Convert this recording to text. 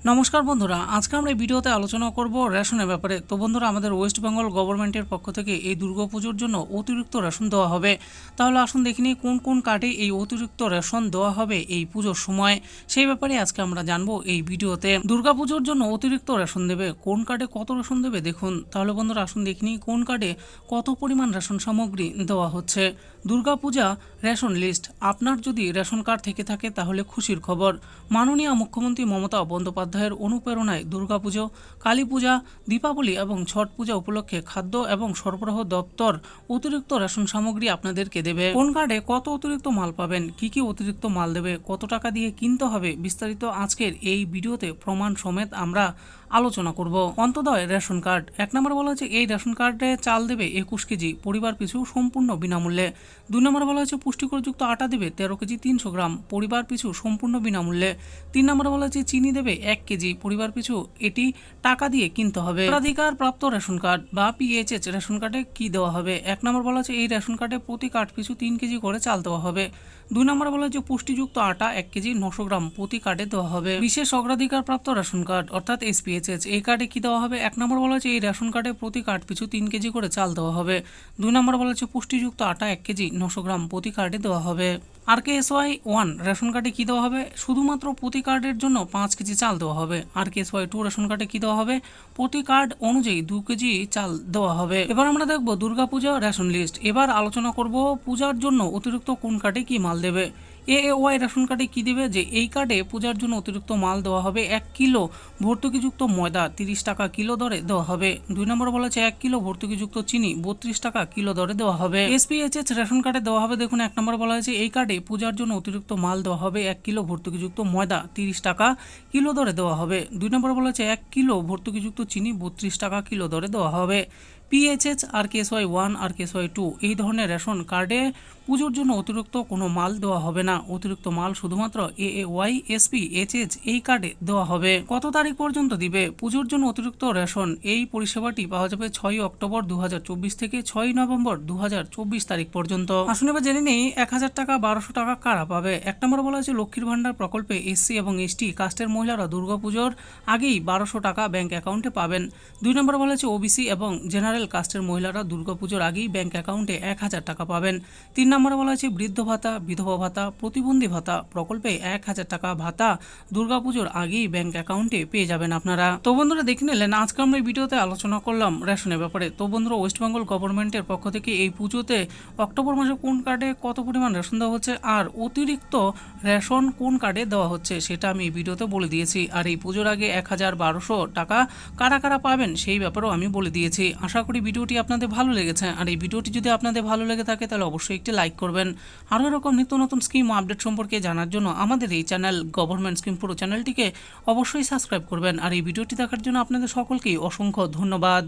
নমস্কার বন্ধুরা, আজকে আমরা এই ভিডিওতে আলোচনা করব রেশনের ব্যাপারে। তো বন্ধুরা, আমাদের ওয়েস্ট বেঙ্গল গভর্নমেন্টের পক্ষ থেকে এই দুর্গাপুজোর জন্য অতিরিক্ত রেশন দেওয়া হবে। তাহলে আসুন দেখে নিই কোন কোন কার্ডে এই অতিরিক্ত রেশন দেওয়া হবে এই পুজোর সময়। সেই ব্যাপারে আজকে আমরা জানবো এই ভিডিওতে। দুর্গাপুজোর জন্য অতিরিক্ত রেশন দেবে, কোন কার্ডে কত রেশন দেবে দেখুন। তাহলে বন্ধুরা আসুন দেখে নিই কোন কার্ডে কত পরিমাণ রেশন সামগ্রী দেওয়া হচ্ছে। Durga Puja ration list. আপনার যদি রেশন কার্ড থেকে থাকে তাহলে খুশির খবর। মাননীয় মুখ্যমন্ত্রী মমতা বন্দ্যোপাধ্যায়ের অনুপ্রেরণায় দুর্গাপুজো, কালী পূজা, দীপাবলি এবং ছট পূজা উপলক্ষে খাদ্য এবং সরবরাহ দপ্তর অতিরিক্ত রেশন সামগ্রী আপনাদেরকে দেবে। কোন কার্ডে কত অতিরিক্ত মাল পাবেন, কি কি অতিরিক্ত মাল দেবে, কত টাকা দিয়ে কিনতে হবে, বিস্তারিত আজকের এই ভিডিওতে প্রমাণ সমেত আমরা আলোচনা করব। Antyodaya ration card. 1 নম্বর বলা হচ্ছে এই রেশন কার্ডে চাল দেবে 21 কেজি পরিবার পিছু সম্পূর্ণ বিনামূল্যে। 2 নম্বর বলা হচ্ছে পুষ্টিকরযুক্ত আটা দেবে 13 কেজি 300 গ্রাম পরিবার পিছু সম্পূর্ণ বিনামূল্যে। 3 নম্বর বলা হচ্ছে চিনি দেবে 1 কেজি পরিবার পিছু, এটি টাকা দিয়ে কিনতে হবে। অগ্রাধিকার প্রাপ্ত রেশন কার্ড বা পিএইচএস রেশন কার্ডে কি দেওয়া হবে? 1 নম্বর বলা হচ্ছে এই রেশন কার্ডে প্রতি কার্ড পিছু 3 কেজি করে চাল দেওয়া হবে। 2 নম্বর বলা হচ্ছে পুষ্টিযুক্ত আটা 1 কেজি 900 গ্রাম প্রতি কার্ডে দেওয়া হবে। বিশেষ অগ্রাধিকার প্রাপ্ত রেশন কার্ড অর্থাৎ এসপিএইচএস, এই কার্ডে কি দেওয়া হবে? 1 নম্বর বলা হচ্ছে এই রেশন কার্ডে প্রতি কার্ড পিছু 3 কেজি করে চাল দেওয়া হবে। 2 নম্বর বলা হচ্ছে পুষ্টিযুক্ত আটা 1 কেজি 900 গ্রাম প্রতি কার্ডে দেওয়া হবে। RKSY 1 রেশন কার্ডে কি দেওয়া হবে? শুধুমাত্র প্রতি কার্ডের জন্য 5 কেজি চাল দেওয়া হবে। RKSY 2 রেশন কার্ডে কি দেওয়া হবে? প্রতি কার্ড অনুযায়ী 2 কেজি চাল দেওয়া হবে। এবার আমরা দেখব দুর্গাপূজা রেশন লিস্ট। এবার আলোচনা করব পূজার জন্য অতিরিক্ত কোন কার্ডে কি মাল দেবে। AAY রেশন কার্ডে কি দিবে? যে এই কার্ডে পূজার জন্য অতিরিক্ত মাল দেওয়া হবে 1 কিলো ভর্তুকিযুক্ত ময়দা 30 টাকা কিলো দরে দেওয়া হবে। 2 নম্বর বলা হচ্ছে 1 কিলো ভর্তুকিযুক্ত চিনি 32 টাকা কিলো দরে দেওয়া হবে। SPHH রেশন কার্ডে দেওয়া হবে দেখুন 1 নম্বর বলা হয়েছে এই কার্ডে পূজার জন্য অতিরিক্ত মাল দেওয়া হবে 1 কিলো ভর্তুকিযুক্ত ময়দা 30 টাকা কিলো দরে দেওয়া হবে। 2 নম্বর বলা হচ্ছে 1 কিলো ভর্তুকিযুক্ত চিনি 32 টাকা কিলো দরে দেওয়া হবে। PHH RKSY 1 RKSY 2 এই ধরনের রেশন কার্ডে পুজোর জন্য অতিরিক্ত কোনো মাল দেওয়া হবে না। অতিরিক্ত মাল শুধুমাত্র AAY SPHH এই কার্ডে দেওয়া হবে। কত তারিখ পর্যন্ত দিবে পুজোর জন্য অতিরিক্ত রেশন? এই পরিষেবাটি পাওয়া যাবে 6 অক্টোবর 2024 থেকে 6 নভেম্বর 2024 তারিখ পর্যন্ত। আসুন এবার জেনে নেই 1000 টাকা 1200 টাকা কারা পাবে। 1 নম্বর বলা হয়েছে লক্ষ্মীর ভান্ডার প্রকল্পে SC এবং ST কাস্টের মহিলারা দুর্গাপুজোর আগেই 1200 টাকা ব্যাংক অ্যাকাউন্টে পাবেন। 2 নম্বর বলা হয়েছে OBC এবং জেনারেল কাস্টের মহিলারা দুর্গাপুজোর আগেই ব্যাংক অ্যাকাউন্টে 1000 টাকা পাবেন। 3 নম্বরে বলা হয়েছে বৃদ্ধ ভাতা, বিধবা ভাতা, প্রতিবন্ধী ভাতা প্রকল্পে 1000 টাকা ভাতা দুর্গাপুজোর আগেই ব্যাংক অ্যাকাউন্টে পেয়ে যাবেন আপনারা। তো বন্ধুরা দেখে নিলেন আজকে আমরা এই ভিডিওতে আলোচনা করলাম রেশনের ব্যাপারে। তো বন্ধুরা ওয়েস্ট বেঙ্গল গভর্নমেন্টের পক্ষ থেকে এই পুজোতে অক্টোবর মাসে কোন কার্ডে কত পরিমাণ রেশন দেওয়া হচ্ছে আর অতিরিক্ত রেশন কোন কার্ডে দেওয়া হচ্ছে সেটা আমি এই ভিডিওতে বলে দিয়েছি। আর এই পুজোর আগে 1200 টাকা কারা কারা পাবেন সেই ব্যাপারেও আমি বলে দিয়েছি। আশা করি ভিডিওটি আপনাদের ভালো লেগেছে। আর এই ভিডিওটি যদি আপনাদের ভালো লেগে থাকে তাহলে অবশ্যই একটি লাইক করবেন। আরও এরকম নিত্য নতুন স্কিম ও আপডেট সম্পর্কে জানার জন্য আমাদের এই চ্যানেল গভর্নমেন্ট স্কিম পুরো চ্যানেলটিকে অবশ্যই সাবস্ক্রাইব করবেন। আর এই ভিডিওটি দেখার জন্য আপনাদের সকলকেই অসংখ্য ধন্যবাদ।